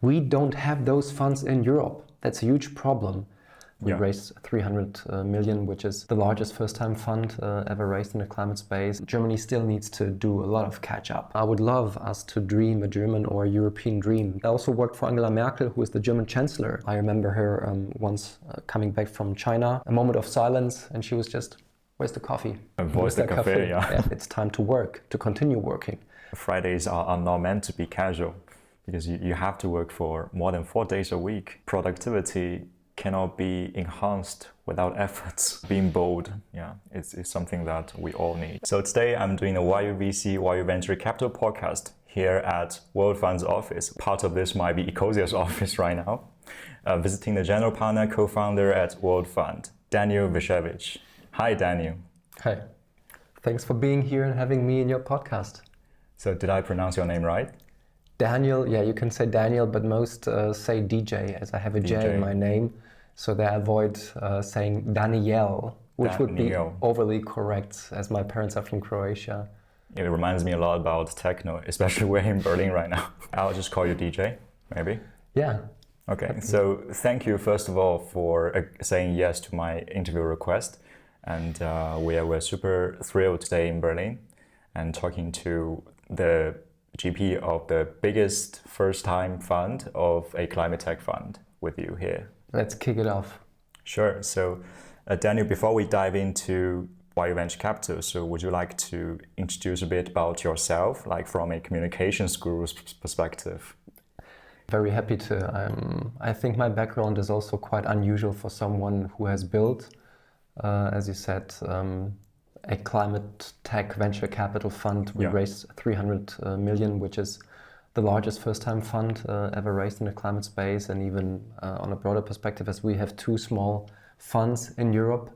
We don't have those funds in Europe. That's a huge problem. We raised 300 million, which is the largest first-time fund ever raised in the climate space. Germany still needs to do a lot of catch-up. I would love us to dream a German or a European dream. I also worked for Angela Merkel, who is the German Chancellor. I remember her once coming back from China, a moment of silence, and she was just, "Where's the coffee? Where's the cafe?" Yeah. It's time to work, to continue working. Fridays are not meant to be casual because you have to work for more than 4 days a week. Productivity cannot be enhanced without efforts. Being bold, it's something that we all need. So today I'm doing a YUVC, YU Venture Capital podcast here at WorldFund's office. Part of this might be Ecosia's office right now. Visiting the general partner, co-founder at WorldFund, Danijel Višević. Hi, Daniel. Hi. Thanks for being here and having me in your podcast. So did I pronounce your name right? Daniel, yeah, you can say Daniel, but most say DJ, as I have a J in my name. So they avoid saying Danijel, which would be overly correct, as my parents are from Croatia. It reminds me a lot about techno, especially we're in Berlin right now. I'll just call you DJ, maybe? Yeah. Okay, so thank you first of all for saying yes to my interview request. And we're super thrilled today in Berlin and talking to the GP of the biggest first-time fund of a ClimateTech fund with you here. Let's kick it off. Sure. So, Daniel, before we dive into YU Venture Capital, so would you like to introduce a bit about yourself, like from a communications guru's perspective? Very happy to. I think my background is also quite unusual for someone who has built, as you said, a ClimateTech venture capital fund. We raised 300 million, which is the largest first-time fund ever raised in the climate space, and even on a broader perspective, as we have 2 small funds in Europe.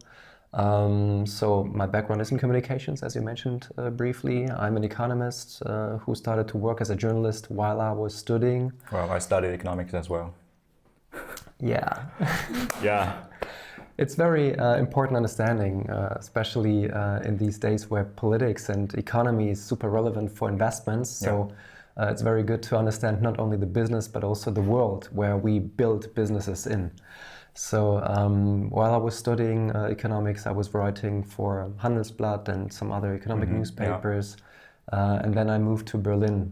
So my background is in communications, as you mentioned briefly. I'm an economist who started to work as a journalist while I was studying. Well, I studied economics as well. Yeah. Yeah. It's very important understanding, especially in these days where politics and economy is super relevant for investments. So it's very good to understand not only the business, but also the world where we build businesses in. So while I was studying economics, I was writing for Handelsblatt and some other economic newspapers. And then I moved to Berlin.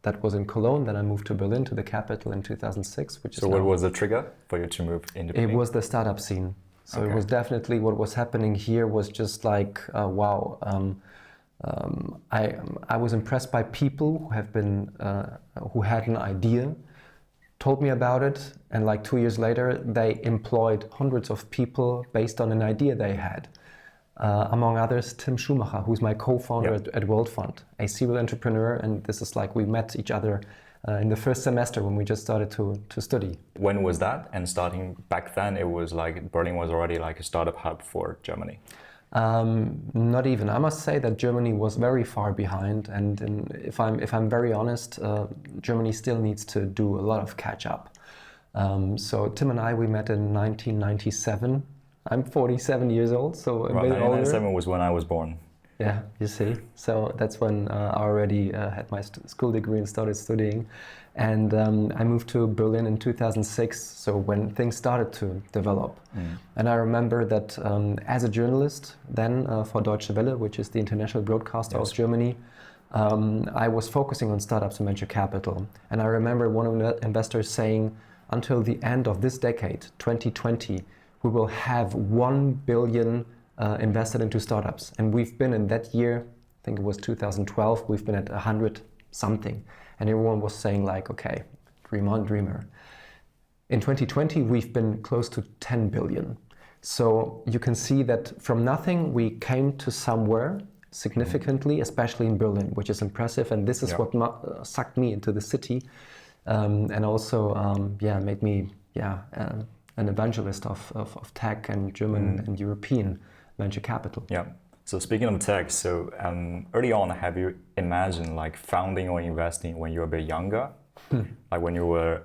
That was in Cologne. Then I moved to Berlin, to the capital, in 2006. Which is what was the trigger for you to move into Berlin? It was the startup scene. So it was definitely what was happening here was just like, wow. I was impressed by people who have been, who had an idea, told me about it, and like 2 years later, they employed hundreds of people based on an idea they had. Among others, Tim Schumacher, who's my co-founder at WorldFund, a serial entrepreneur, and this is like we met each other in the first semester when we just started to study. When was that? And starting back then, it was like Berlin was already like a startup hub for Germany. Not even. I must say that Germany was very far behind, and if I'm very honest, Germany still needs to do a lot of catch up. So Tim and I, we met in 1997. I'm 47 years old, so a bit older. 1997 was when I was born. Yeah, you see. So that's when I already had my school degree and started studying. And I moved to Berlin in 2006, so when things started to develop. And I remember that as a journalist then for Deutsche Welle, which is the international broadcaster of Germany, I was focusing on startups and venture capital. And I remember one of the investors saying, until the end of this decade, 2020, we will have 1 billion invested into startups. And we've been in that year, I think it was 2012, we've been at 100 something. And everyone was saying like, okay, dream on, dreamer. In 2020, we've been close to 10 billion. So you can see that from nothing, we came to somewhere significantly, especially in Berlin, which is impressive. And this is what sucked me into the city and also made me an evangelist of tech and German and European venture capital. Yeah. So speaking of tech, so early on, have you imagined like founding or investing when you were a bit younger, like when you were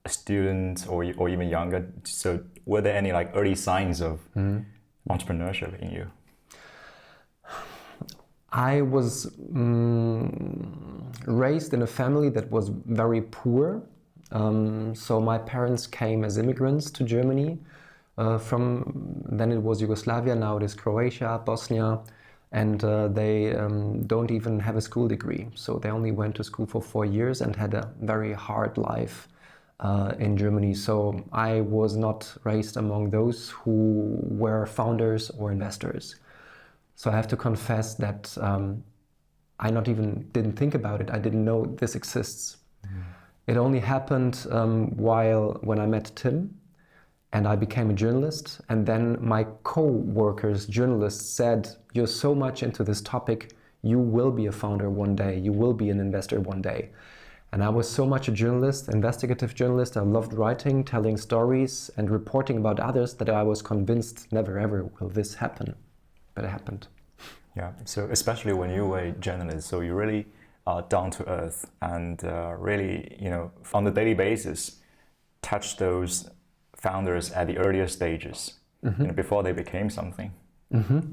a student or even younger? So were there any like early signs of entrepreneurship in you? I was raised in a family that was very poor. So my parents came as immigrants to Germany from, then it was Yugoslavia, now it is Croatia, Bosnia, and they don't even have a school degree. So they only went to school for 4 years and had a very hard life in Germany. So I was not raised among those who were founders or investors. So I have to confess that I not even didn't think about it. I didn't know this exists. It only happened when I met Tim and I became a journalist. And then my co-workers, journalists, said, "You're so much into this topic, you will be a founder one day, you will be an investor one day." And I was so much a journalist, investigative journalist. I loved writing, telling stories and reporting about others that I was convinced never ever will this happen. But it happened. Yeah, so especially when you were a journalist, so you really are down to earth and really, on a daily basis, touch those founders at the earlier stages, before they became something.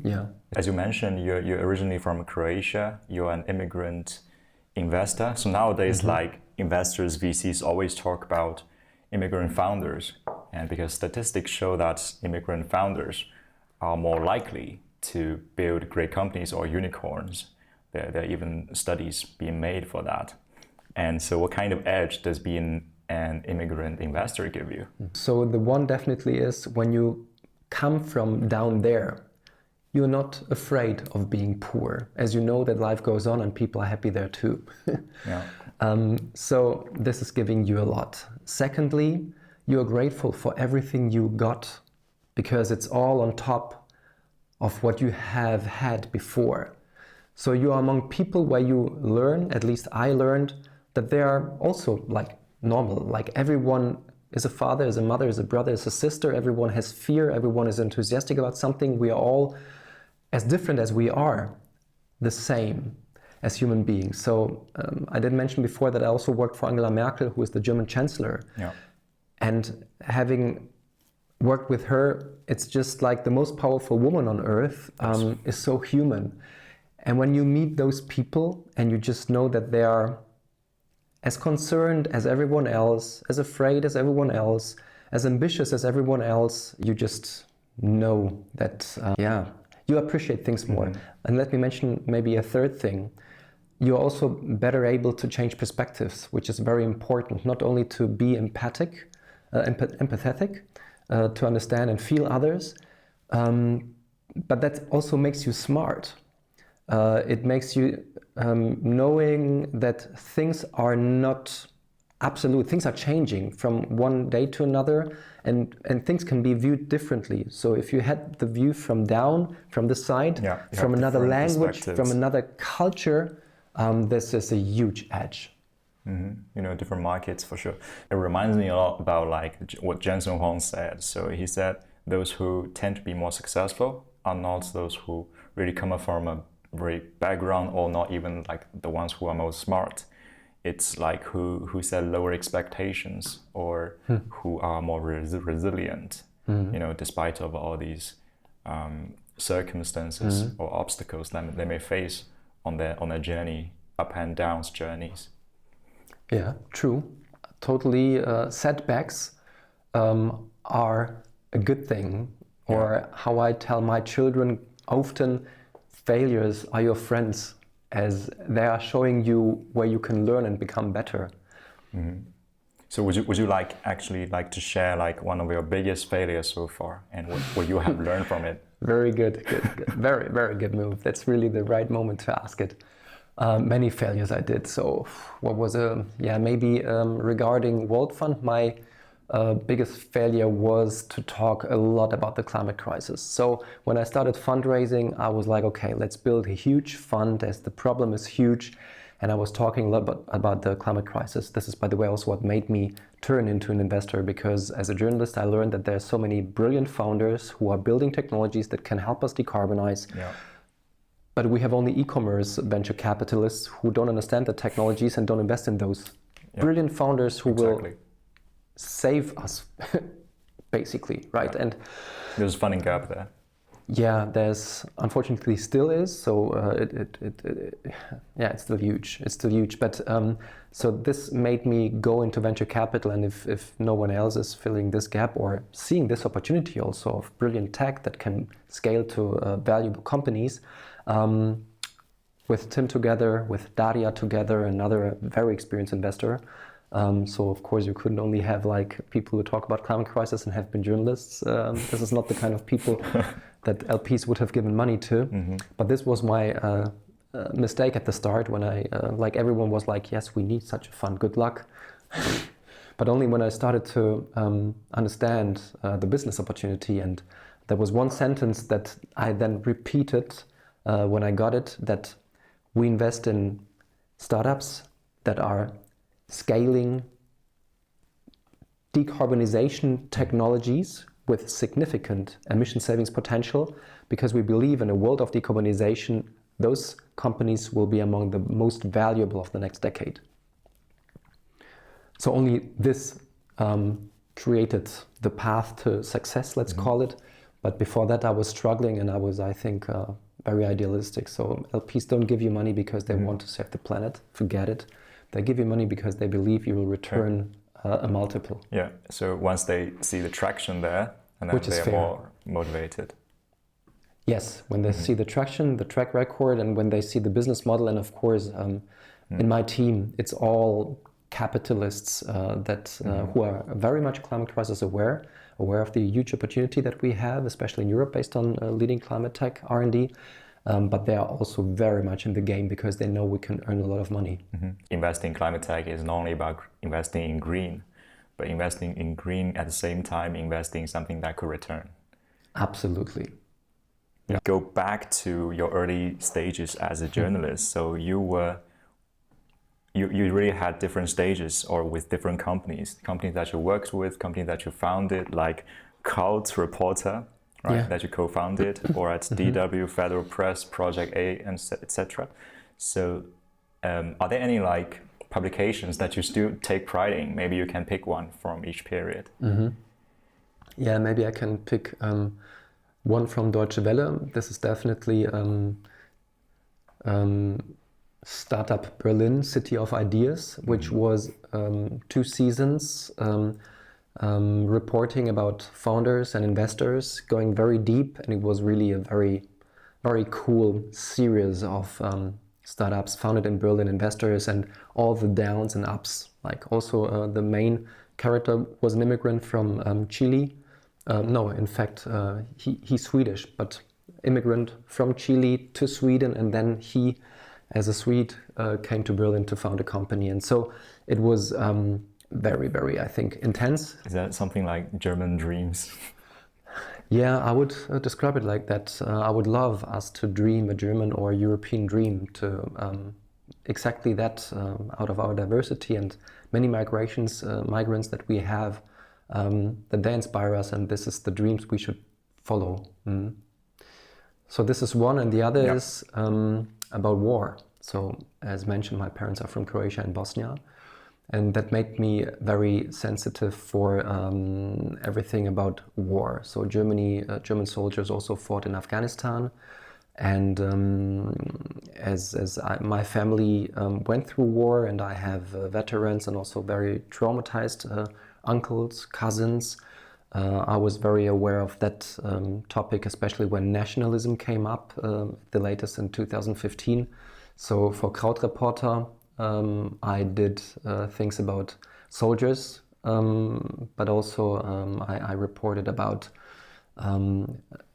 Yeah. As you mentioned, you're originally from Croatia, you're an immigrant investor. So nowadays, like investors, VCs always talk about immigrant founders, and because statistics show that immigrant founders are more likely to build great companies or unicorns. There are even studies being made for that. And so what kind of edge does being an immigrant investor give you? So the one definitely is when you come from down there, you're not afraid of being poor, as you know that life goes on and people are happy there too. Yeah. So this is giving you a lot. Secondly, you're grateful for everything you got because it's all on top of what you have had before. So you are among people where you learn, at least I learned, that they are also like normal. Like everyone is a father, is a mother, is a brother, is a sister. Everyone has fear. Everyone is enthusiastic about something. We are all as different as we are, the same as human beings. So I did mention before that I also worked for Angela Merkel, who is the German Chancellor. Yeah. And having worked with her, it's just like the most powerful woman on earth is so human. And when you meet those people and you just know that they are as concerned as everyone else, as afraid as everyone else, as ambitious as everyone else, you just know that, you appreciate things more. And let me mention maybe a third thing. You're also better able to change perspectives, which is very important, not only to be empathetic, to understand and feel others, but that also makes you smart. It makes you knowing that things are not absolute, things are changing from one day to another, and things can be viewed differently. So if you had the view from down, from the side, from another language, from another culture, this is a huge edge. Different markets for sure. It reminds me a lot about like what Jensen Huang said. So he said those who tend to be more successful are not those who really come from a great background or not even like the ones who are most smart. It's like who set lower expectations or who are more resilient, despite of all these circumstances or obstacles that they may face on their journey, up and down journeys. Yeah, true. Totally. Setbacks are a good thing. Or how I tell my children often, failures are your friends, as they are showing you where you can learn and become better. So would you like to share like one of your biggest failures so far and what you have learned from it? Very good. Very, very good move. That's really the right moment to ask it. Many failures I did. So what was maybe regarding WorldFund, my biggest failure was to talk a lot about the climate crisis. So when I started fundraising, I was like, okay, let's build a huge fund as the problem is huge. And I was talking a lot about the climate crisis. This is, by the way, also what made me turn into an investor, because as a journalist, I learned that there are so many brilliant founders who are building technologies that can help us decarbonize. Yeah. But we have only e-commerce venture capitalists who don't understand the technologies and don't invest in those brilliant founders who will save us, basically, right? Yeah. And there's a funding gap there. Yeah, there's unfortunately still is. So it's still huge. It's still huge. But so this made me go into venture capital, and if no one else is filling this gap or seeing this opportunity also of brilliant tech that can scale to valuable companies, with Tim together, with Daria together, another very experienced investor. So of course you couldn't only have like people who talk about climate crisis and have been journalists. This is not the kind of people that LPs would have given money to. Mm-hmm. But this was my mistake at the start when I, like everyone was like, yes, we need such a fund, good luck. But only when I started to understand the business opportunity, and there was one sentence that I then repeated when I got it, that we invest in startups that are scaling decarbonization technologies with significant emission savings potential, because we believe in a world of decarbonization, those companies will be among the most valuable of the next decade. So only this created the path to success, let's call it. But before that I was struggling, and I was, I think, very idealistic. So LPs don't give you money because they want to save the planet, forget it. They give you money because they believe you will return a multiple. Yeah, so once they see the traction there, and then they're more motivated. Yes, when they see the traction, the track record, and when they see the business model, and of course, in my team, it's all capitalists who are very much climate crisis aware of the huge opportunity that we have, especially in Europe, based on leading climate tech R&D. But they are also very much in the game because they know we can earn a lot of money. Investing in climate tech is not only about investing in green, but investing in green at the same time investing in something that could return. Absolutely. Yeah. Go back to your early stages as a journalist. So you really had different stages, or with different companies that you worked with, companies that you founded, like Cult Reporter, right? Yeah. That you co-founded, or at DW, Federal Press, Project A, and etc. So are there any like publications that you still take pride in? Maybe you can pick one from each period. Yeah, maybe I can pick one from Deutsche Welle. This is definitely Startup Berlin, City of Ideas, which was 2 seasons reporting about founders and investors, going very deep, and it was really a very, very cool series of startups founded in Berlin, investors, and all the downs and ups. Like also the main character was an immigrant from Chile. No, in fact, he's Swedish, but immigrant from Chile to Sweden, and then he, as a Swede, came to Berlin to found a company. And so it was very, very, I think, intense. Is that something like German dreams? Yeah, I would describe it like that. I would love us to dream a German or European dream, to exactly that, out of our diversity and many migrants that we have, that they inspire us, and this is the dreams we should follow. So this is one, and the other is about war. So as mentioned, my parents are from Croatia and Bosnia, and that made me very sensitive for everything about war. So German soldiers also fought in Afghanistan, and my family went through war, and I have veterans and also very traumatized uncles, cousins. I was very aware of that topic, especially when nationalism came up, the latest in 2015. So for Kraut Reporter, I did things about soldiers, but also I reported about,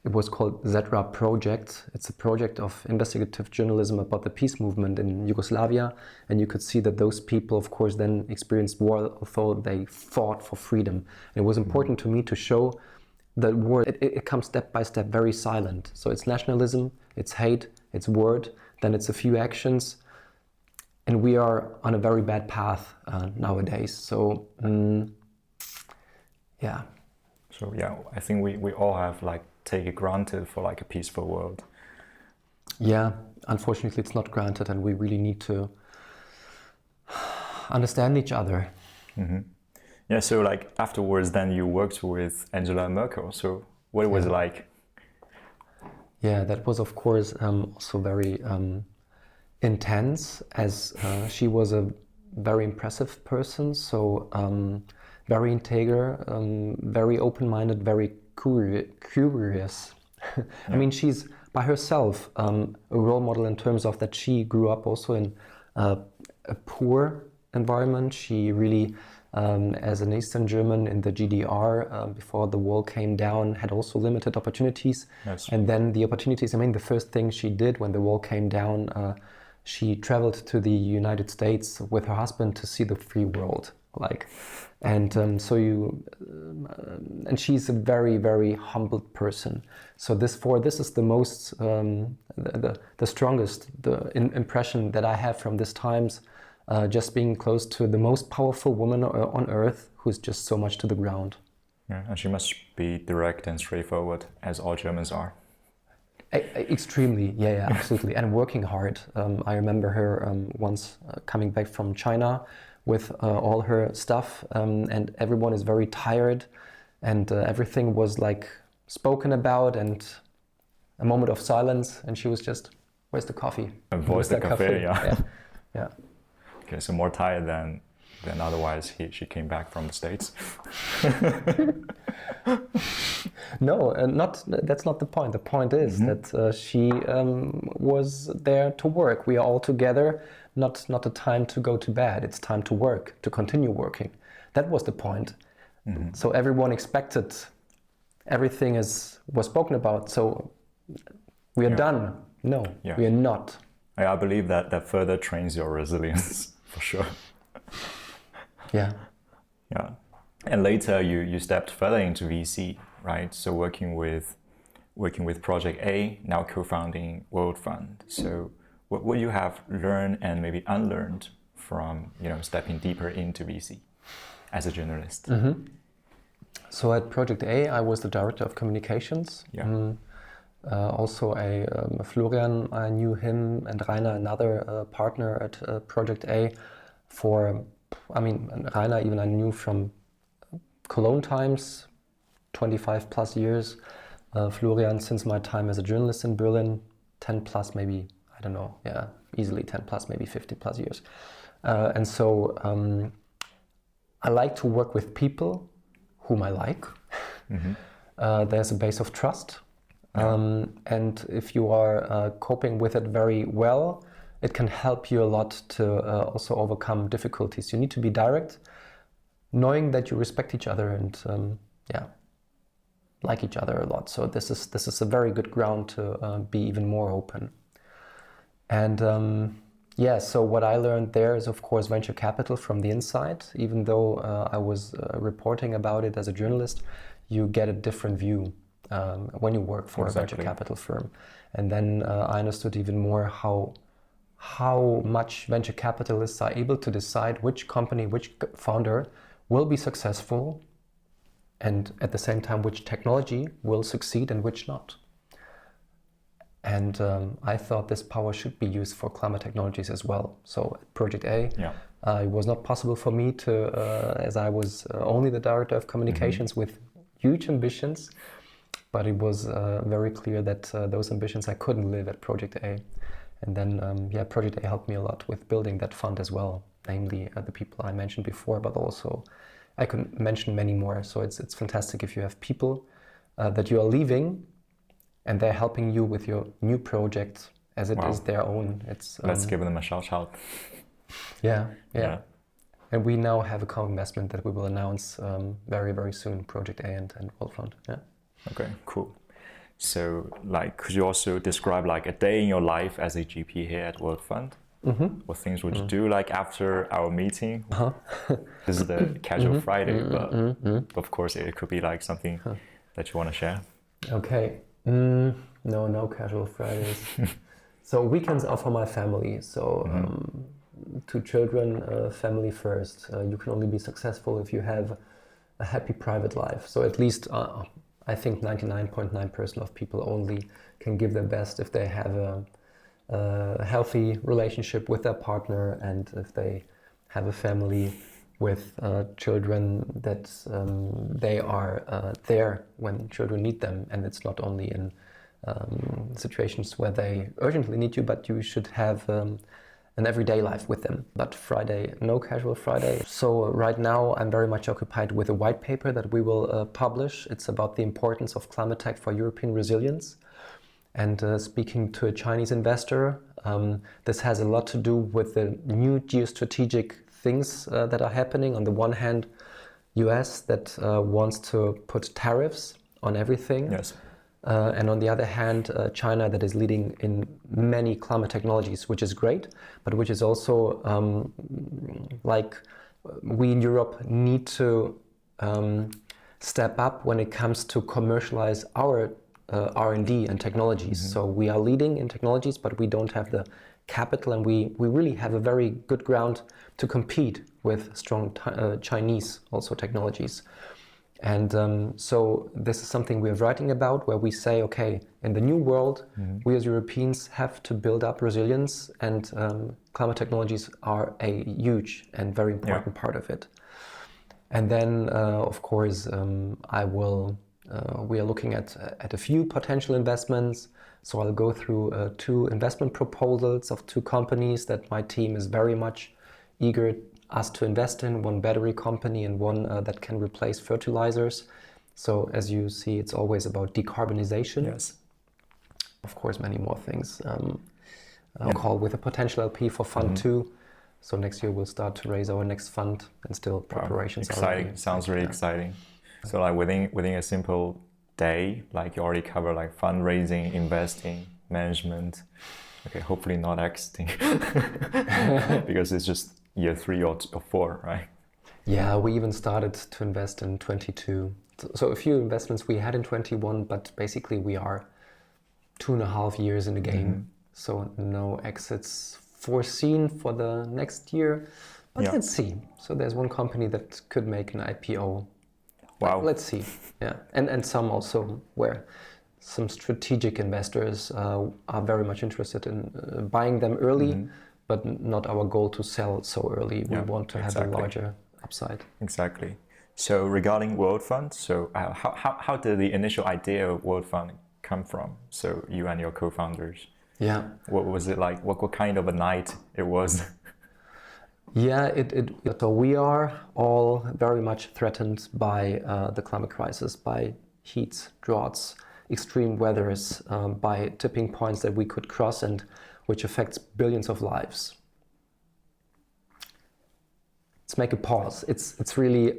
it was called Zetra Project. It's a project of investigative journalism about the peace movement in Yugoslavia. And you could see that those people, of course, then experienced war, although they fought for freedom. And it was important to me to show that war, it comes step by step, very silent. So it's nationalism, it's hate, it's word, then it's a few actions. And we are on a very bad path nowadays. So, yeah. So yeah, I think we all have like take it granted for like a peaceful world. Yeah, unfortunately it's not granted, and we really need to understand each other. Yeah, so like afterwards then you worked with Angela Merkel. So what was it like? Yeah, that was of course also very intense, as she was a very impressive person. So very integer, very open-minded, very curious. Yeah. I mean, she's by herself a role model in terms of that she grew up also in a poor environment. She really, as an Eastern German in the GDR, before the wall came down, had also limited opportunities. Yes. And then the opportunities, I mean, the first thing she did when the wall came down, she traveled to the United States with her husband to see the free world. And she's a very, very humbled person. So this is the most, the strongest impression that I have from these times, just being close to the most powerful woman on earth, who's just so much to the ground. Yeah, and she must be direct and straightforward, as all Germans are. Extremely, yeah, absolutely, and working hard. I remember her once coming back from China with all her stuff, and everyone is very tired, and everything was like spoken about, and a moment of silence, and she was just, "Where's the coffee?" Where's the cafe? Yeah. Yeah. Okay, so more tired than otherwise. She came back from the States. No, that's not the point. The point is that she was there to work. We are all together, not a time to go to bed. It's time to work, to continue working. That was the point. So everyone expected everything was spoken about. So we are done. No, we are not. I believe that further trains your resilience, for sure. Yeah. Yeah. And later you stepped further into VC, right? So working with Project A, now co-founding WorldFund. So what you have learned and maybe unlearned from stepping deeper into VC as a journalist? So at Project A, I was the director of communications. Yeah. Also Florian, I knew him, and Rainer, another partner at Project A. Rainer even I knew from Cologne times, 25 plus years. Florian since my time as a journalist in Berlin, 10 plus maybe, I don't know, yeah, easily 10 plus, maybe 50 plus years. And so I like to work with people whom I like. There's a base of trust. And if you are coping with it very well, it can help you a lot to also overcome difficulties. You need to be direct, knowing that you respect each other and like each other a lot. So this is a very good ground to be even more open. And so what I learned there is, of course, venture capital from the inside. Even though I was reporting about it as a journalist, you get a different view when you work for a venture capital firm. And then I understood even more how much venture capitalists are able to decide which company, which founder will be successful, and at the same time which technology will succeed and which not. And I thought this power should be used for climate technologies as well. So at Project A, it was not possible for me to, as I was only the director of communications with huge ambitions, but it was very clear that those ambitions I couldn't live at Project A. And then, Project A helped me a lot with building that fund as well, namely the people I mentioned before, but also I could mention many more. So it's fantastic if you have people that you are leaving and they're helping you with your new project as it is their own. Let's give them a shout out. Yeah. And we now have a co-investment that we will announce very, very soon, Project A and WorldFund. Yeah. Okay, cool. So, could you also describe a day in your life as a GP here at WorldFund? What things would you do after our meeting? This is the casual Friday, but of course it could be something that you want to share. Okay. No casual Fridays. So weekends are for my family. So 2 children, family first. You can only be successful if you have a happy private life. So at least I think 99.9% of people only can give their best if they have a healthy relationship with their partner, and if they have a family with children that they are there when children need them, and it's not only in situations where they urgently need you, but you should have an everyday life with them. But Friday, no casual Friday. So right now I'm very much occupied with a white paper that we will publish. It's about the importance of climate tech for European resilience. And speaking to a Chinese investor, this has a lot to do with the new geostrategic things that are happening. On the one hand, US that wants to put tariffs on everything. Yes. And on the other hand, China that is leading in many climate technologies, which is great, but which is also like we in Europe need to step up when it comes to commercialize our R&D and technologies. Mm-hmm. So we are leading in technologies, but we don't have the capital, and we really have a very good ground to compete with strong Chinese also technologies. And so this is something we're writing about, where we say, okay, in the new world, we as Europeans have to build up resilience, and climate technologies are a huge and very important part of it. And then, of course, we are looking at a few potential investments. So I'll go through 2 investment proposals of 2 companies that my team is very much eager us to invest in, one battery company and one that can replace fertilizers. So as you see, it's always about decarbonization. Yes. Of course, many more things. I'll call with a potential LP for Fund 2. So next year we'll start to raise our next fund, and still preparations are exciting. Sounds really exciting. So like within a simple day, like you already cover like fundraising, investing, management. Okay, hopefully not exiting because it's just year 3 or 4, right? Yeah, we even started to invest in 22. So a few investments we had in 21, but basically we are 2.5 years in the game. So no exits foreseen for the next year, but let's see. So there's one company that could make an IPO. Wow. Let's see. Yeah, and some also where some strategic investors are very much interested in buying them early, but not our goal to sell so early. We want to have a larger upside. Exactly. So regarding WorldFund, so how did the initial idea of WorldFund come from? So you and your co-founders. Yeah. What was it like? What kind of a night it was? Yeah, so we are all very much threatened by the climate crisis, by heats, droughts, extreme weathers, by tipping points that we could cross and which affects billions of lives. Let's make a pause. It's really...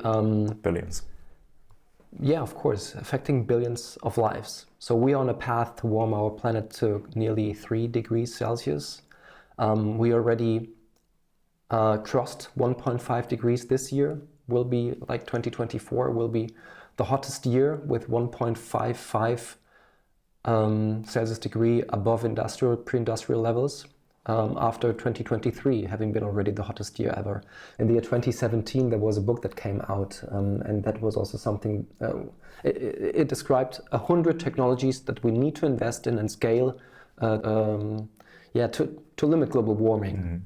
billions. Yeah, of course, affecting billions of lives. So we are on a path to warm our planet to nearly 3 degrees Celsius. We already crossed 1.5 degrees this year. Will be like 2024 will be the hottest year with 1.55 Celsius degree above pre-industrial levels, after 2023 having been already the hottest year ever. In the year 2017 there was a book that came out, and that was also something, it described 100 technologies that we need to invest in and scale to limit global warming.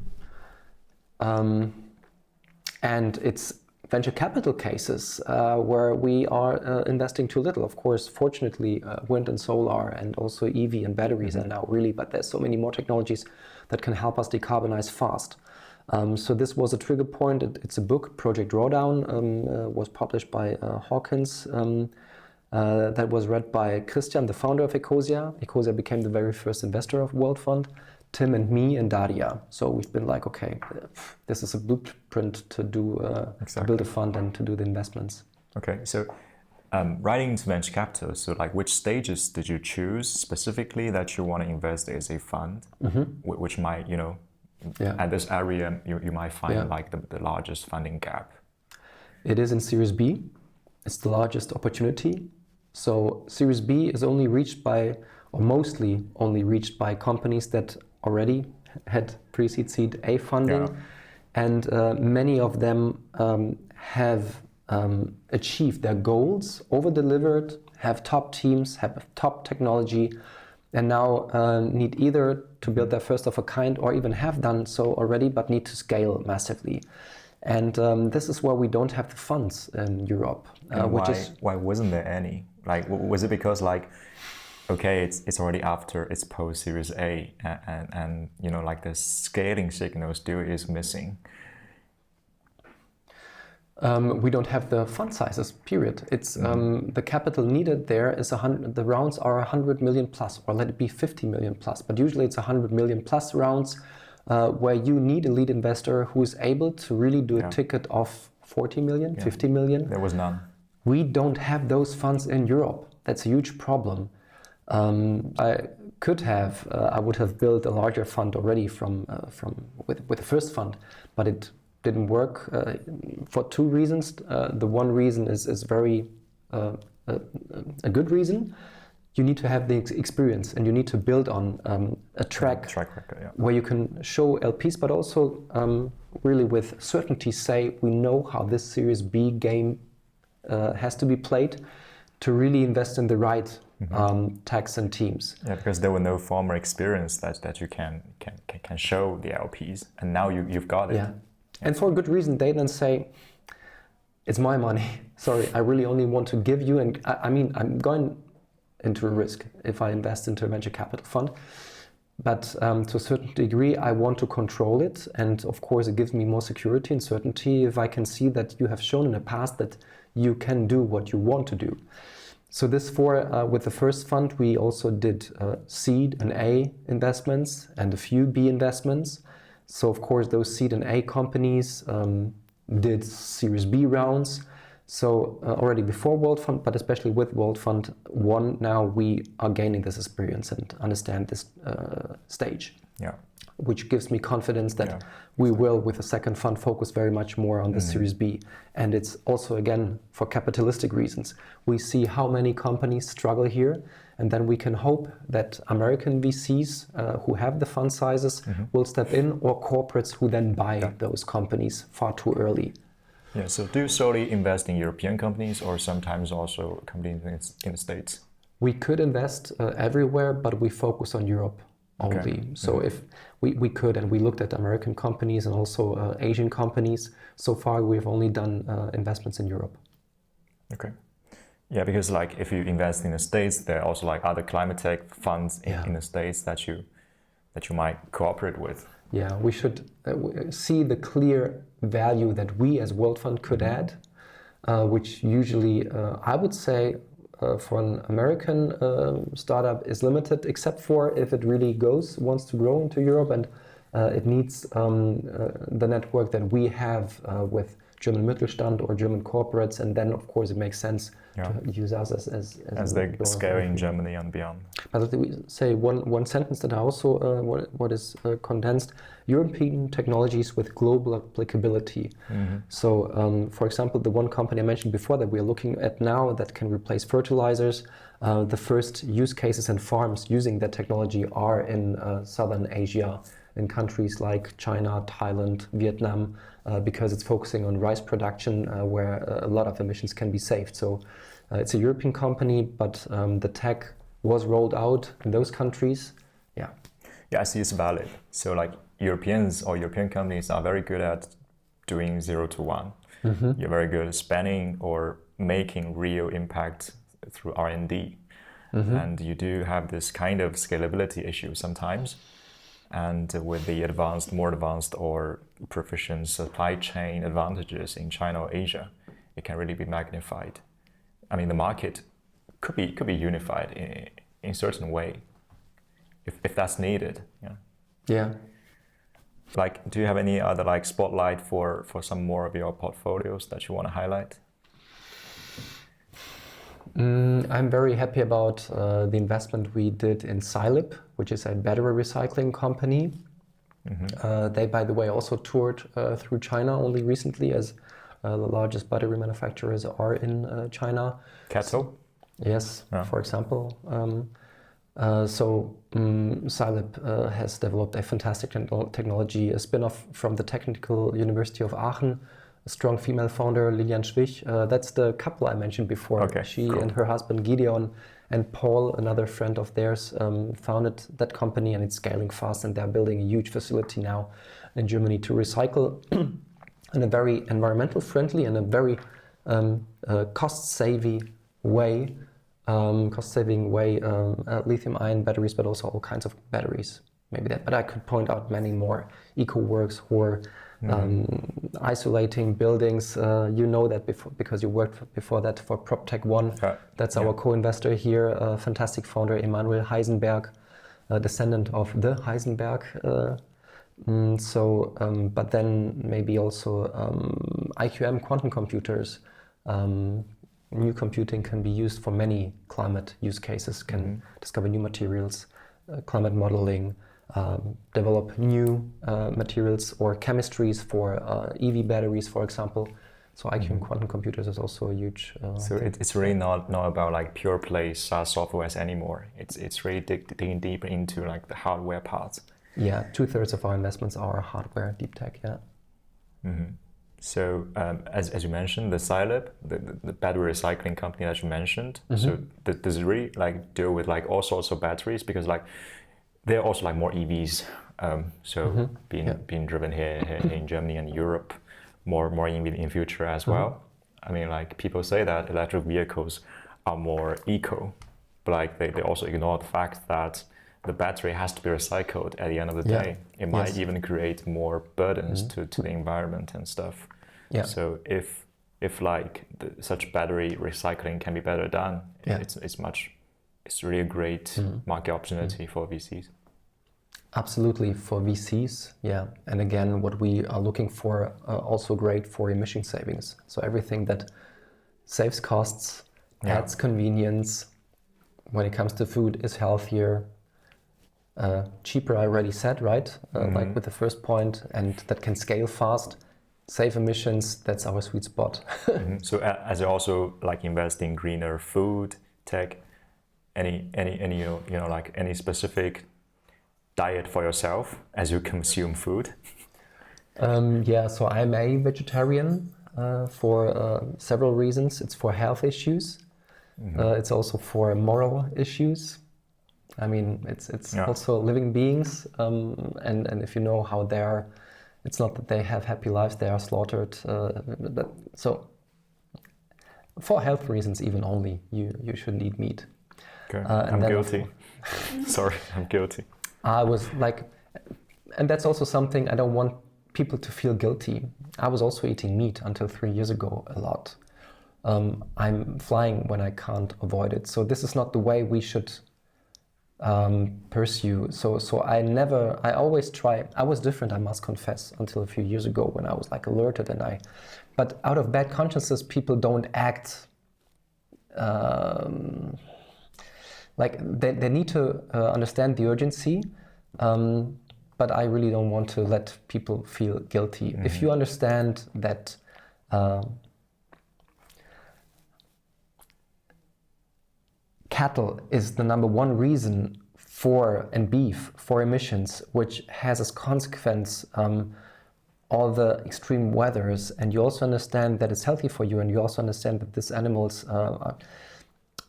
And it's venture capital cases where we are investing too little. Of course, fortunately, wind and solar and also EV and batteries are now really, but there's so many more technologies that can help us decarbonize fast. So this was a trigger point. It's a book, Project Drawdown, was published by Hawkins. That was read by Christian, the founder of Ecosia. Ecosia became the very first investor of WorldFund. Tim and me and Daria. So we've been like, okay, this is a blueprint to do to build a fund and to do the investments. Okay, so writing into venture capital, so like which stages did you choose specifically that you want to invest as a fund, which might, at this area you might find like the largest funding gap? It is in Series B. It's the largest opportunity. So Series B is only reached by, or mostly only reached by companies that already had pre-seed seed A funding, and many of them have achieved their goals, over-delivered, have top teams, have top technology, and now need either to build their first of a kind or even have done so already, but need to scale massively. And this is where we don't have the funds in Europe. Why wasn't there any? Like, was it because like okay, it's already after its post Series A, and you know, like the scaling signal still is missing. We don't have the fund sizes, period. It's the capital needed there is the rounds are 100 million plus, or let it be 50 million plus, but usually it's 100 million plus rounds where you need a lead investor who is able to really do a ticket of 40 million, 50 million. There was none. We don't have those funds in Europe. That's a huge problem. I would have built a larger fund already with the first fund, but it didn't work for two reasons. The one reason is very a good reason. You need to have the experience, and you need to build on a track record, where you can show LPs, but also really with certainty say, we know how this Series B game has to be played to really invest in the right tax and teams. Yeah, because there were no former experience that you can show the LPs, and now you've got it. Yeah. And for a good reason, they then say, it's my money. Sorry, I really only want to give you, and I mean, I'm going into a risk if I invest into a venture capital fund. But to a certain degree, I want to control it. And of course, it gives me more security and certainty if I can see that you have shown in the past that you can do what you want to do. So with the first fund, we also did seed and A investments and a few B investments. So of course, those seed and A companies did Series B rounds. So already before WorldFund, but especially with WorldFund 1, now we are gaining this experience and understand this stage. Yeah. Which gives me confidence that we will, with the second fund, focus very much more on the Series B. And it's also, again, for capitalistic reasons. We see how many companies struggle here, and then we can hope that American VCs who have the fund sizes will step in, or corporates who then buy those companies far too early. Yeah, so do you solely invest in European companies, or sometimes also companies in the States? We could invest everywhere, but we focus on Europe only. So if we could, and we looked at American companies and also Asian companies, so far we've only done investments in Europe. Okay. Yeah, because like if you invest in the States, there are also like other climate tech funds in the States that you might cooperate with. Yeah, we should see the clear value that we as WorldFund could add, which usually I would say for an American startup is limited, except for if it really wants to grow into Europe, and it needs the network that we have with German Mittelstand or German corporates, and then of course it makes sense to use us as they scale in Germany and beyond. But let me say one sentence that I also what is condensed: European technologies with global applicability. So, for example, the one company I mentioned before that we are looking at now that can replace fertilizers, the first use cases and farms using that technology are in Southern Asia, in countries like China, Thailand, Vietnam, because it's focusing on rice production where a lot of emissions can be saved. So it's a European company, but the tech was rolled out in those countries. Yeah, I see it's valid. So like Europeans or European companies are very good at doing 0 to 1. You're very good at spending or making real impact through R&D. And you do have this kind of scalability issue sometimes. And with the more advanced or proficient supply chain advantages in China or Asia, it can really be magnified. I mean, the market could be unified in a certain way, if that's needed. Yeah. Like, do you have any other like spotlight for some more of your portfolios that you want to highlight? I'm very happy about the investment we did in Scalability, which is a battery recycling company. They, by the way, also toured through China only recently, as the largest battery manufacturers are in China. Cattle? Yes, for example. Scalability has developed a fantastic technology, a spin-off from the Technical University of Aachen. A strong female founder, Lilian Schwich. That's the couple I mentioned before. Okay, she and her husband Gideon and Paul, another friend of theirs, founded that company, and it's scaling fast, and they're building a huge facility now in Germany to recycle in a very environmental friendly and a very cost-savvy way cost-saving way, lithium-ion batteries, but also all kinds of batteries. Maybe that, but I could point out many more. EcoWorks or isolating buildings. You know that because you worked before that for PropTech One. That's our co-investor here, fantastic founder Emanuel Heisenberg, descendant of the Heisenberg. But then maybe also IQM quantum computers. New computing can be used for many climate use cases, can discover new materials, climate modeling, develop new materials or chemistries for EV batteries, for example. So IQM quantum computers is also a huge so it's really not about like pure play SaaS softwares anymore. It's really digging deeper into like the hardware parts. Yeah, 2/3 of our investments are hardware, deep tech, yeah. So as you mentioned, the Scalab, the battery recycling company that you mentioned, so does it really like deal with like all sorts of batteries? Because like there are also like more EVs, being driven here in Germany and Europe, more in future as well. I mean, like people say that electric vehicles are more eco, but like they also ignore the fact that the battery has to be recycled at the end of the day. It might even create more burdens to the environment and stuff. So if like such battery recycling can be better done, it's really a great market opportunity for VCs. Absolutely, for VCs, and again, what we are looking for also great for emission savings. So everything that saves costs, adds convenience, when it comes to food, is healthier, cheaper, I already said, right? Like with the first point, and that can scale fast, save emissions, that's our sweet spot. So as you also like invest in greener food, tech, any like any specific diet for yourself as you consume food? So I'm a vegetarian for several reasons. It's for health issues. It's also for moral issues. I mean, it's also living beings, and if you know how they are, it's not that they have happy lives, they are slaughtered. So for health reasons even only, you shouldn't eat meat. Okay. I'm guilty. Sorry, I'm guilty. I was like, and that's also something I don't want people to feel guilty. I was also eating meat until 3 years ago a lot. I'm flying when I can't avoid it. So this is not the way we should pursue. So I always try. I was different, I must confess, until a few years ago when I was like alerted but out of bad consciences, people don't act like they need to understand the urgency, but I really don't want to let people feel guilty. If you understand that cattle is the number one reason and beef for emissions, which has as consequence all the extreme weathers, and you also understand that it's healthy for you, and you also understand that these animals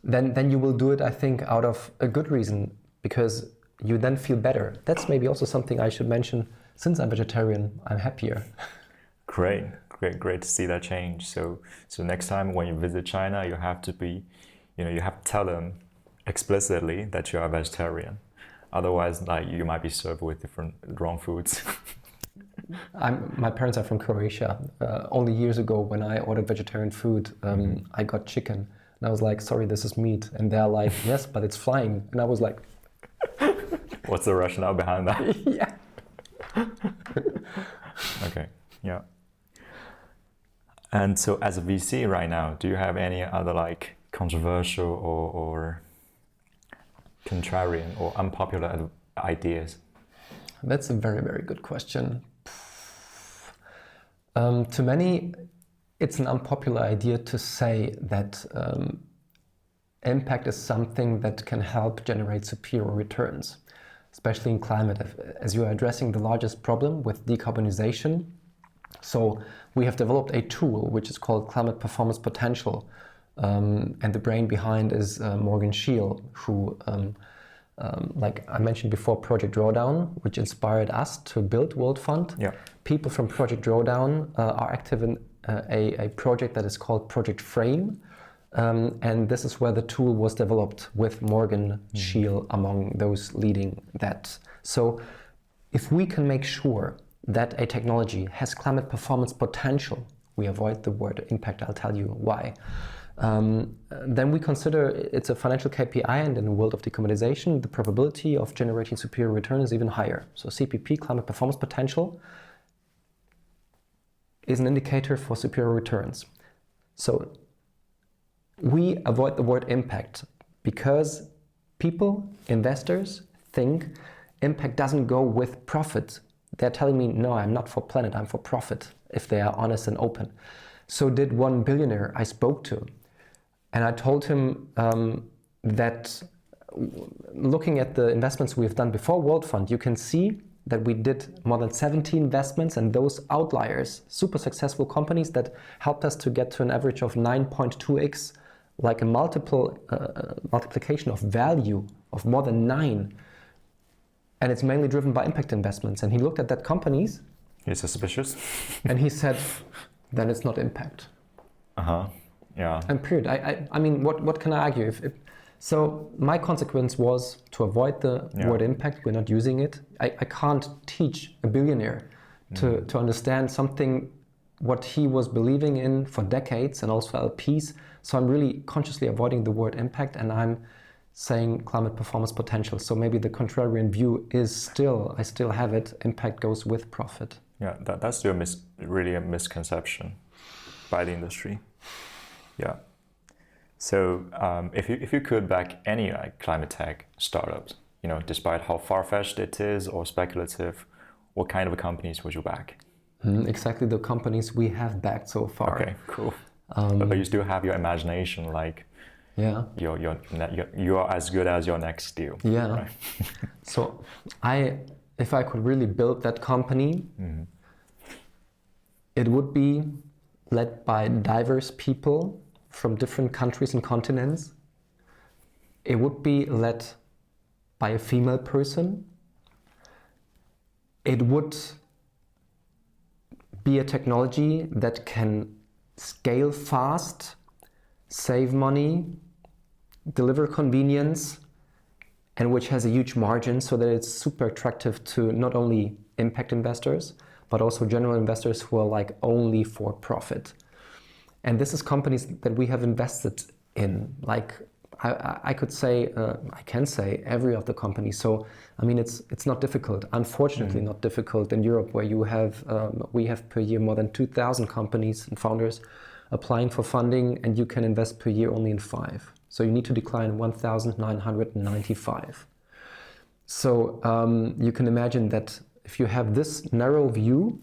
then you will do it, I think, out of a good reason, because you then feel better. That's maybe also something I should mention. Since I'm vegetarian, I'm happier. Great to see that change. So next time when you visit China, you have to be, you have to tell them explicitly that you are a vegetarian. Otherwise, like you might be served with wrong foods. My parents are from Croatia. Only years ago, when I ordered vegetarian food, I got chicken. And I was like, sorry, this is meat. And they're like, yes, but it's flying. And I was like... What's the rationale behind that? Yeah. Okay, yeah. And so as a VC right now, do you have any other like controversial or contrarian or unpopular ideas? That's a very, very good question. To many, it's an unpopular idea to say that impact is something that can help generate superior returns, especially in climate, as you are addressing the largest problem with decarbonization. So we have developed a tool which is called Climate Performance Potential, and the brain behind is Morgan Scheel, who, like I mentioned before, Project Drawdown, which inspired us to build WorldFund. Yeah. People from Project Drawdown are active in a project that is called Project Frame, And this is where the tool was developed with Morgan Scheel among those leading that. So if we can make sure that a technology has climate performance potential, we avoid the word impact, I'll tell you why, then we consider it's a financial KPI, and in the world of decarbonization, the probability of generating superior return is even higher. So CPP, climate performance potential, is an indicator for superior returns. So we avoid the word impact because people, investors, think impact doesn't go with profit. They're telling me, no, I'm not for planet, I'm for profit, if they are honest and open. So did one billionaire I spoke to. And I told him that looking at the investments we've done before WorldFund, you can see that we did more than 70 investments, and those outliers, super successful companies that helped us to get to an average of 9.2x, like a multiplication of value of more than 9. And it's mainly driven by impact investments. And he looked at that companies. He's suspicious. And he said, then it's not impact. Yeah. And period. I mean, what can I argue? So my consequence was to avoid the word impact. We're not using it. I can't teach a billionaire to understand something what he was believing in for decades, and also LPs. So I'm really consciously avoiding the word impact, and I'm saying climate performance potential. So maybe the contrarian view is still, I still have it, impact goes with profit. Yeah, that's still really a misconception by the industry. Yeah. So if you could back any climate tech startups, despite how far-fetched it is or speculative, what kind of companies would you back? Exactly the companies we have backed so far. Okay, cool. But you still have your imagination, like you're as good as your next deal. Yeah. Right? So if I could really build that company, it would be led by diverse people from different countries and continents. It would be led by a female person. It would be a technology that can scale fast, save money, deliver convenience, and which has a huge margin so that it's super attractive to not only impact investors, but also general investors who are like only for profit. And this is companies that we have invested in. Like I could say, I can say every of the companies. So I mean, it's not difficult. Unfortunately, not difficult in Europe, where we have per year more than 2,000 companies and founders applying for funding, and you can invest per year only in 5. So you need to decline 1,995. So you can imagine that if you have this narrow view,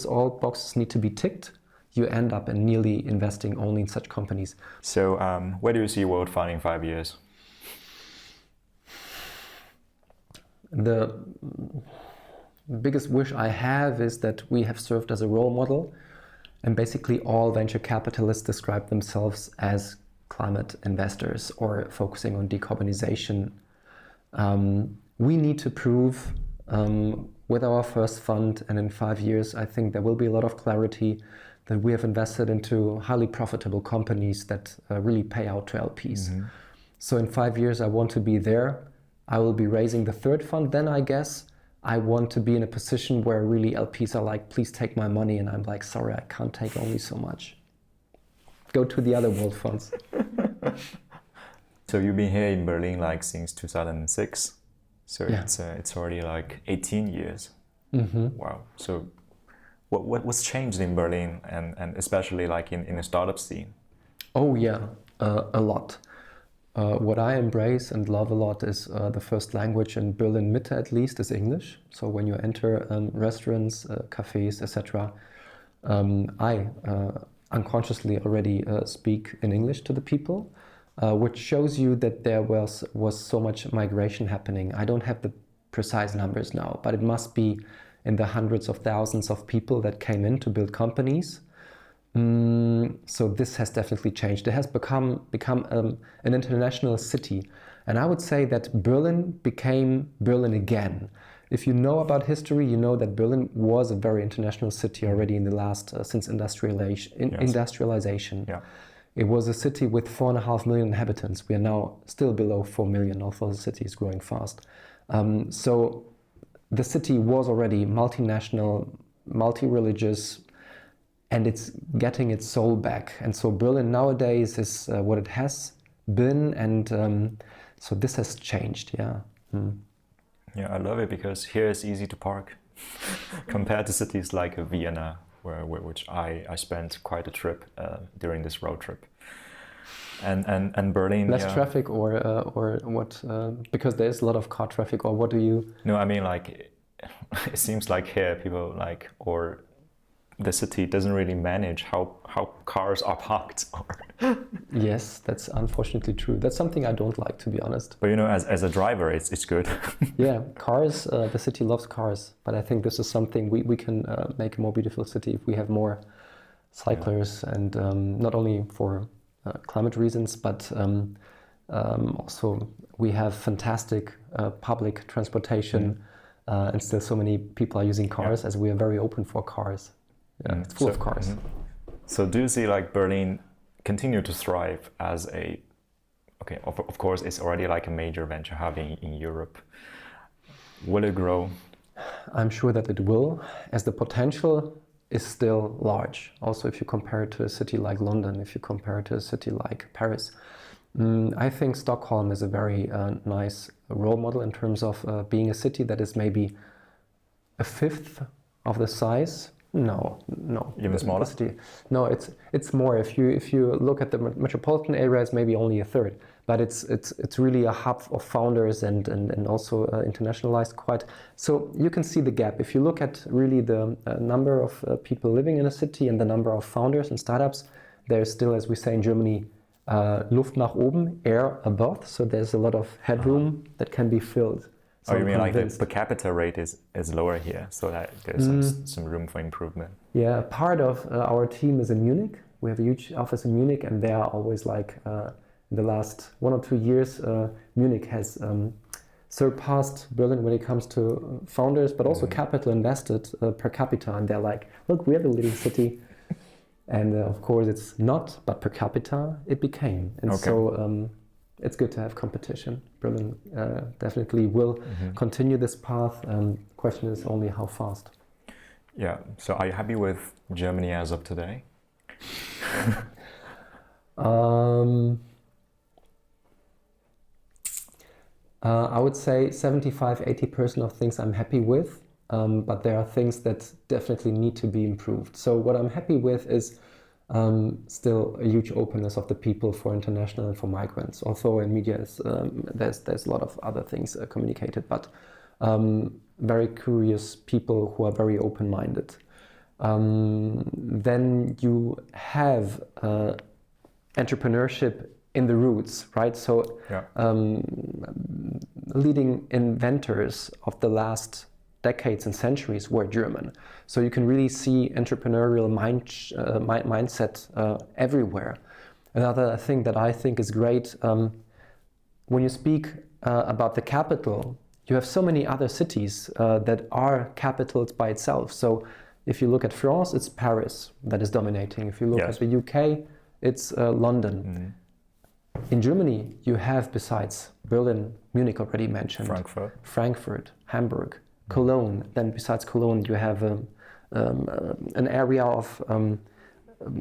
all boxes need to be ticked. You end up in nearly investing only in such companies. So where do you see WorldFund in 5 years? The biggest wish I have is that we have served as a role model, and basically all venture capitalists describe themselves as climate investors or focusing on decarbonization. We need to prove with our first fund, and in 5 years, I think there will be a lot of clarity that we have invested into highly profitable companies that really pay out to LPs. So in 5 years, I want to be there. I will be raising the third fund. Then I guess I want to be in a position where really LPs are like, please take my money. And I'm like, sorry, I can't take only so much. Go to the other world funds. So you've been here in Berlin like since 2006. So it's already like 18 years. Wow. So what's changed in Berlin and especially like in the startup scene? Oh yeah, a lot. What I embrace and love a lot is the first language in Berlin Mitte, at least, is English. So when you enter restaurants, cafes, etc., I unconsciously already speak in English to the people, which shows you that there was so much migration happening. I don't have the precise numbers now, but it must be in the hundreds of thousands of people that came in to build companies. So this has definitely changed. It has become an international city. And I would say that Berlin became Berlin again. If you know about history, you know that Berlin was a very international city already in the last, since industrialization. Yeah. It was a city with 4.5 million inhabitants. We are now still below 4 million, although the city is growing fast. So the city was already multinational, multi-religious, and it's getting its soul back. And so Berlin nowadays is what it has been, and so this has changed, yeah. Yeah, I love it because here it's easy to park compared to cities like Vienna, which I spent quite a trip during this road trip. And Berlin. Less traffic or what? Because there's a lot of car traffic, or what do you? No, I mean, like, it seems like here people like, or the city doesn't really manage how cars are parked. Yes, that's unfortunately true. That's something I don't like, to be honest. But you know, as a driver, it's good. Yeah, cars. The city loves cars, but I think this is something we can make a more beautiful city if we have more cyclists, and not only for climate reasons, but also we have fantastic public transportation, and still so many people are using cars, as we are very open for cars. Yeah, it's full of cars. So do you see like Berlin continue to thrive as a, okay, of course it's already like a major venture hub in Europe. Will it grow? I'm sure that it will, as the potential is still large. Also, if you compare it to a city like London, if you compare it to a city like Paris. I think Stockholm is a very nice role model in terms of being a city that is maybe a fifth of the size. No. Even smaller? City. No, it's more. If you look at the metropolitan area, it's maybe only a third. But it's really a hub of founders and also internationalized quite. So you can see the gap. If you look at really the number of people living in a city and the number of founders and startups, there's still, as we say in Germany, Luft nach oben, air above. So there's a lot of headroom that can be filled. So you mean like the per capita rate is lower here, so that there's some room for improvement? Yeah, part of our team is in Munich. We have a huge office in Munich, and they are always like, in the last 1 or 2 years, Munich has surpassed Berlin when it comes to founders, but also capital invested per capita. And they're like, look, we are the leading city. And of course it's not, but per capita it became. And so it's good to have competition. Berlin definitely will continue this path. Question is only how fast. Yeah. So are you happy with Germany as of today? I would say 75-80% of things I'm happy with, but there are things that definitely need to be improved. So what I'm happy with is still a huge openness of the people for international and for migrants. Although in media there's a lot of other things communicated, but very curious people who are very open-minded. Then you have entrepreneurship in the roots, right? So leading inventors of the last decades and centuries were German. So you can really see entrepreneurial mindset everywhere. Another thing that I think is great, when you speak about the capital, you have so many other cities that are capitals by itself. So if you look at France, it's Paris that is dominating. If you look at the UK, it's London. In Germany, you have, besides Berlin, Munich already mentioned, Frankfurt, Hamburg, Cologne. Then besides Cologne, you have an area of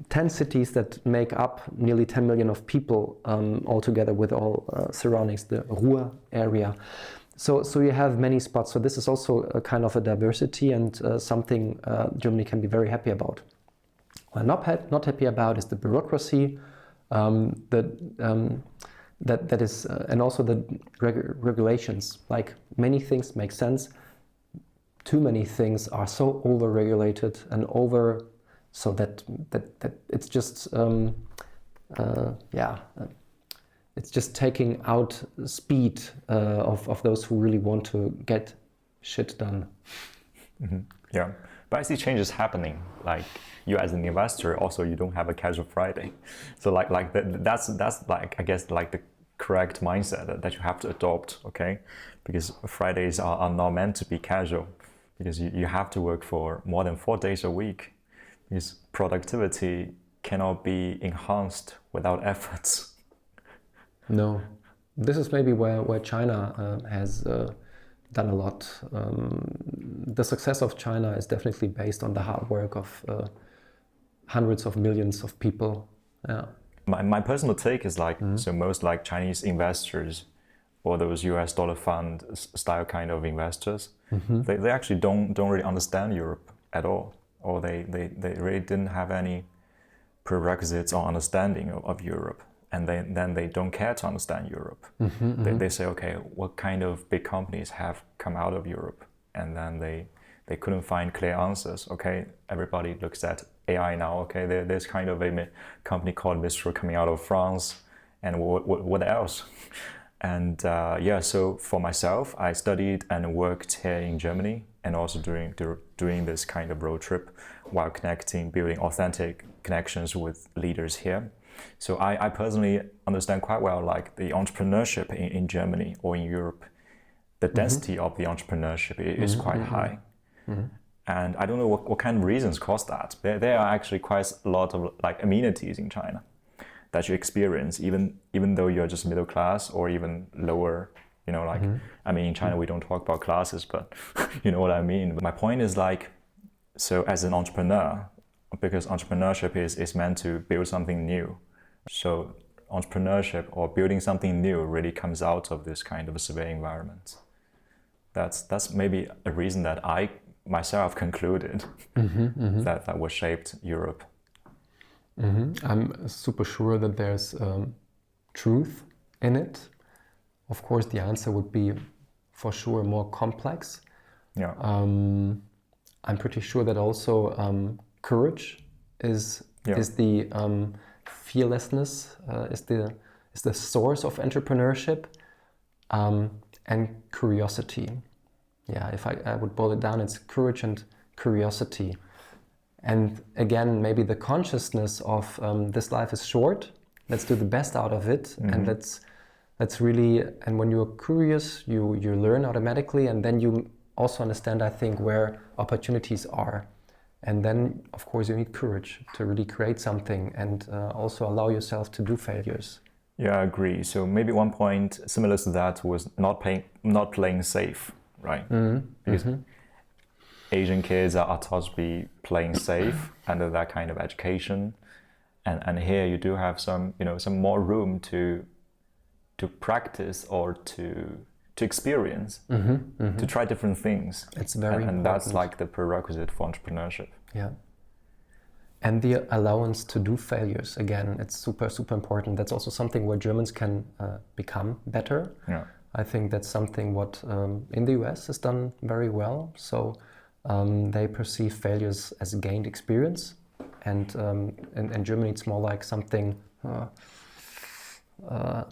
10 cities that make up nearly 10 million of people altogether with all surroundings, the Ruhr area. So you have many spots. So this is also a kind of a diversity and something Germany can be very happy about. What I'm not happy about is the bureaucracy, that is, and also the regulations. Like, many things make sense. Too many things are so over-regulated and so that it's just it's just taking out speed of those who really want to get shit done. Yeah, but I see changes happening. Like, you as an investor, also you don't have a casual Friday. So that's like, I guess, like the correct mindset that you have to adopt. Okay, because Fridays are not meant to be casual. Because you have to work for more than 4 days a week, because productivity cannot be enhanced without efforts. No, this is maybe where China has done a lot. The success of China is definitely based on the hard work of hundreds of millions of people. Yeah. My personal take is like, so most like Chinese investors or those US dollar fund style kind of investors, they actually don't really understand Europe at all, or they really didn't have any prerequisites or understanding of Europe, and then they don't care to understand Europe. They say, okay, what kind of big companies have come out of Europe, and then they couldn't find clear answers. Okay, everybody looks at AI now. Okay, there's kind of a company called Mistral coming out of France, and what else? And yeah, so for myself, I studied and worked here in Germany, and also doing this kind of road trip while building authentic connections with leaders here. So I personally understand quite well like the entrepreneurship in Germany or in Europe. The density of the entrepreneurship is quite high. And I don't know what kind of reasons cause that. There are actually quite a lot of like amenities in China that you experience, even though you're just middle class or even lower, you know, like, I mean, in China, we don't talk about classes, but you know what I mean. But my point is like, so as an entrepreneur, because entrepreneurship is meant to build something new. So entrepreneurship or building something new really comes out of this kind of a survey environment. That's maybe a reason that I myself concluded that was shaped Europe. I'm super sure that there's truth in it. Of course, the answer would be for sure more complex. Yeah. I'm pretty sure that also courage is the fearlessness, is the source of entrepreneurship, and curiosity. Yeah, if I would boil it down, it's courage and curiosity. And again, maybe the consciousness of this life is short. Let's do the best out of it, and let's really. And when you're curious, you learn automatically, and then you also understand, I think, where opportunities are. And then, of course, you need courage to really create something and also allow yourself to do failures. Yeah, I agree. So maybe one point similar to that was not playing safe, right? Because Asian kids are taught to be playing safe under that kind of education, and here you do have some more room to practice or to experience, to try different things. It's very important. And that's like the prerequisite for entrepreneurship. Yeah. And the allowance to do failures, again, it's super, super important. That's also something where Germans can become better. Yeah. I think that's something what in the US is done very well. So they perceive failures as gained experience. And in Germany, it's more like something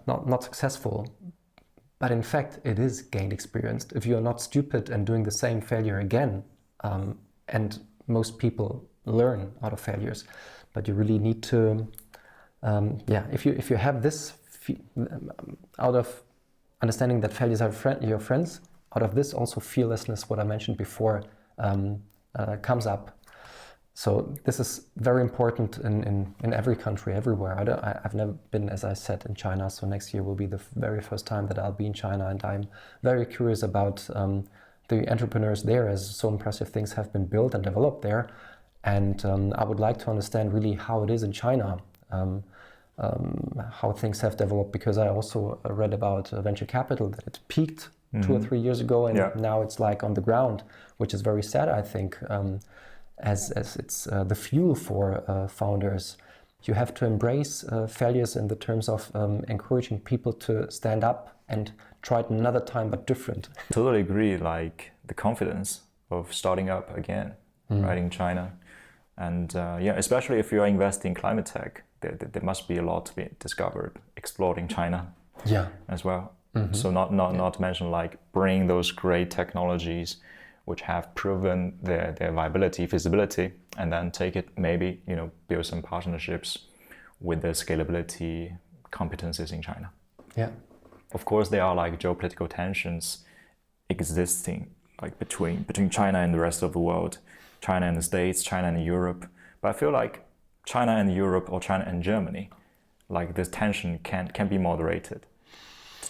not successful. But in fact, it is gained experience. If you are not stupid and doing the same failure again, and most people learn out of failures, but you really need to, if you have this out of understanding that failures are your friends, out of this also fearlessness, what I mentioned before, comes up. So this is very important in every country, everywhere. I've never been, as I said, in China, so next year will be the very first time that I'll be in China, and I'm very curious about the entrepreneurs there, as so impressive things have been built and developed there. And I would like to understand really how it is in China, how things have developed, because I also read about venture capital, that it peaked 2 or 3 years ago, and now it's like on the ground, which is very sad, I think, as it's the fuel for founders. You have to embrace failures in the terms of encouraging people to stand up and try it another time, but different. Totally agree, like the confidence of starting up again, right, in China. And especially if you are investing in climate tech, there must be a lot to be discovered, explored in China as well. So not to mention like bring those great technologies which have proven their viability, feasibility, and then take it, maybe, build some partnerships with the scalability competencies in China. Yeah. Of course, there are like geopolitical tensions existing, like between China and the rest of the world, China and the States, China and Europe. But I feel like China and Europe or China and Germany, like this tension can be moderated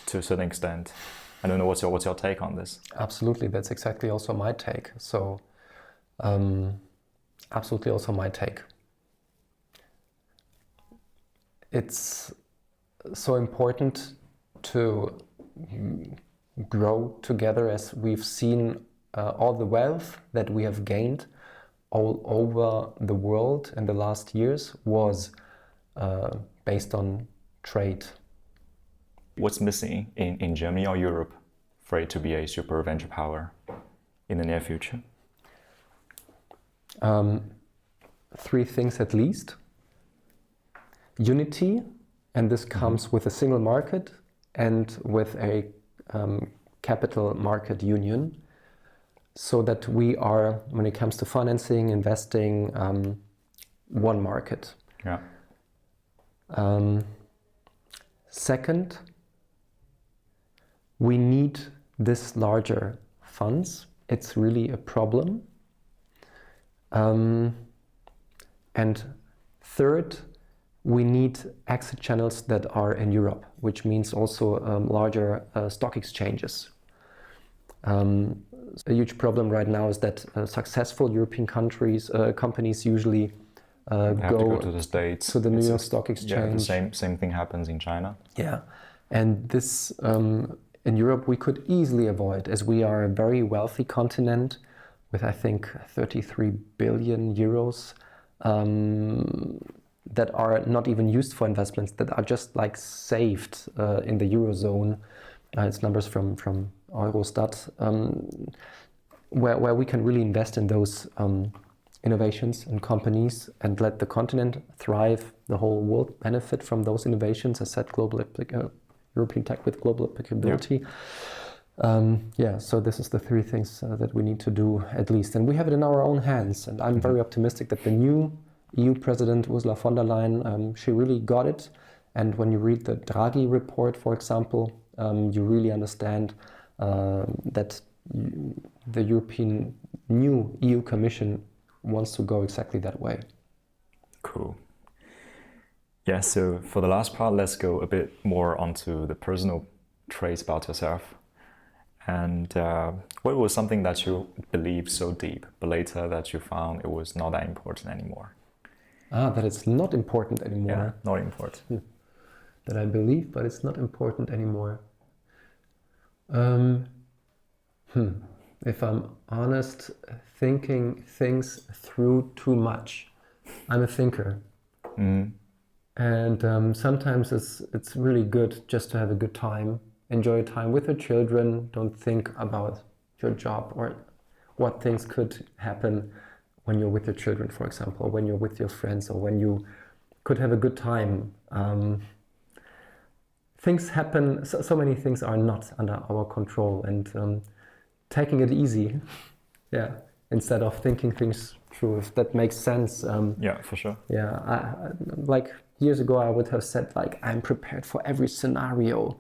to a certain extent. I don't know what's your take on this. Absolutely, that's exactly also my take. So, absolutely also my take. It's so important to grow together, as we've seen all the wealth that we have gained all over the world in the last years was based on trade. What's missing in Germany or Europe for it to be a super venture power in the near future? 3 things at least. Unity, and this comes with a single market and with a capital market union, so that we are, when it comes to financing, investing, one market. Yeah. Second, we need this larger funds. It's really a problem. And third, we need exit channels that are in Europe, which means also larger stock exchanges. A huge problem right now is that successful European companies usually go to the States, to the New York Stock Exchange. Yeah, the same thing happens in China. Yeah, and this in Europe we could easily avoid, as we are a very wealthy continent with, I think, 33 billion euros that are not even used for investments, that are just like saved in the Eurozone. It's numbers from Eurostat, where we can really invest in those innovations and companies and let the continent thrive, the whole world benefit from those innovations. I said European tech with global applicability. Yeah. So this is the 3 things that we need to do at least, and we have it in our own hands. And I'm very optimistic that the new EU President Ursula von der Leyen, she really got it. And when you read the Draghi report, for example, you really understand that the new EU Commission wants to go exactly that way. Cool. Yeah, so for the last part, let's go a bit more onto the personal traits about yourself. And what was something that you believed so deep, but later that you found it was not that important anymore? That it's not important anymore. Yeah, not important. That I believe, but it's not important anymore. If I'm honest, thinking things through too much. I'm a thinker. And sometimes it's really good just to have a good time. Enjoy time with your children. Don't think about your job or what things could happen when you're with your children, for example, or when you're with your friends, or when you could have a good time. Things happen, so many things are not under our control, and taking it easy, yeah, instead of thinking things through, if that makes sense. Yeah, for sure. Yeah, like years ago I would have said, like, I'm prepared for every scenario.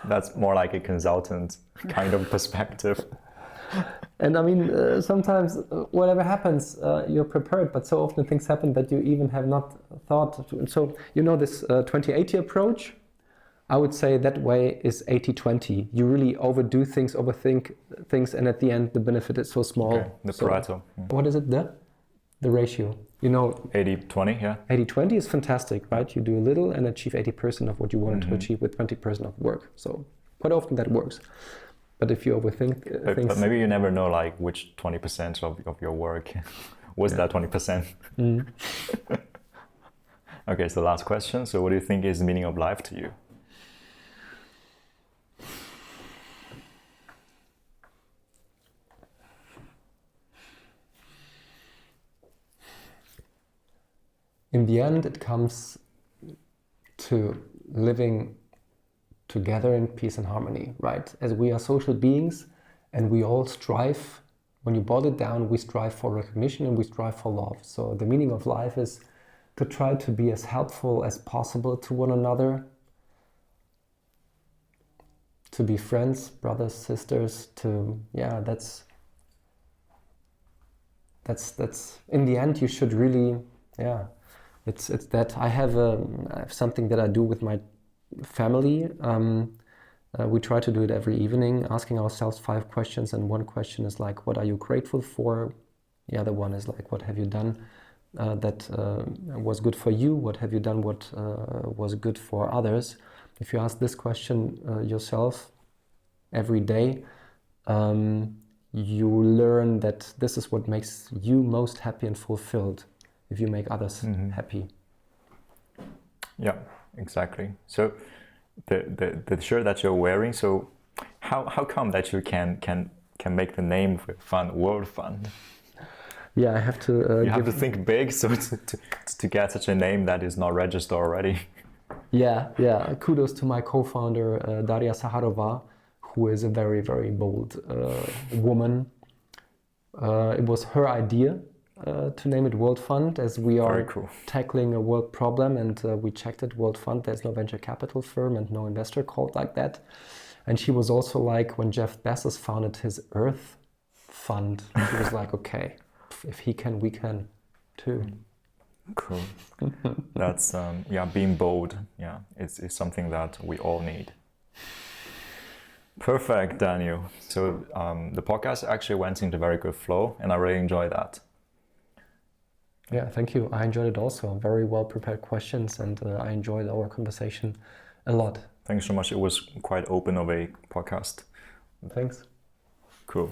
That's more like a consultant kind of perspective. And I mean, sometimes whatever happens, you're prepared, but so often things happen that you even have not thought. So, you know, this 20-80 approach, I would say that way is 80-20. You really overdo things, overthink things, and at the end, the benefit is so small. Okay. The Pareto. What is it, the ratio? You know, 80-20, yeah. 80-20 is fantastic, right? You do a little and achieve 80% of what you wanted to achieve with 20% of work. So quite often that works. But if you overthink things... But maybe you never know, like, which 20% of your work was that 20%. Okay, so last question. So what do you think is the meaning of life to you? In the end, it comes to living together in peace and harmony, right? As we are social beings and we all strive, when you boil it down, we strive for recognition and we strive for love. So the meaning of life is to try to be as helpful as possible to one another, to be friends, brothers, sisters, to, yeah, that's in the end, you should really Yeah, it's that I have something that I do with my family. We try to do it every evening, asking ourselves 5 questions, and one question is like, what are you grateful for? The other one is like, what have you done that was good for you? What have you done what was good for others? If you ask this question yourself every day, you learn that this is what makes you most happy and fulfilled, if you make others happy. Yeah, exactly. So the shirt that you're wearing, so how come that you can make the name of the fund WorldFund? Yeah, I have to. You have to think big, so to get such a name that is not registered already. Yeah. Kudos to my co-founder Daria Saharova, who is a very, very bold woman. It was her idea to name it WorldFund, as we are tackling a world problem, and we checked it, WorldFund, there's no venture capital firm and no investor called like that. And she was also like, when Jeff Bezos founded his Earth Fund, she was like, okay, if he can, we can too. Cool. That's being bold. Yeah, it's something that we all need. Perfect, Daniel. So the podcast actually went into very good flow, and I really enjoyed that. Yeah, thank you. I enjoyed it also. Very well prepared questions, and I enjoyed our conversation a lot. Thanks so much. It was quite open of a podcast. Thanks. Cool.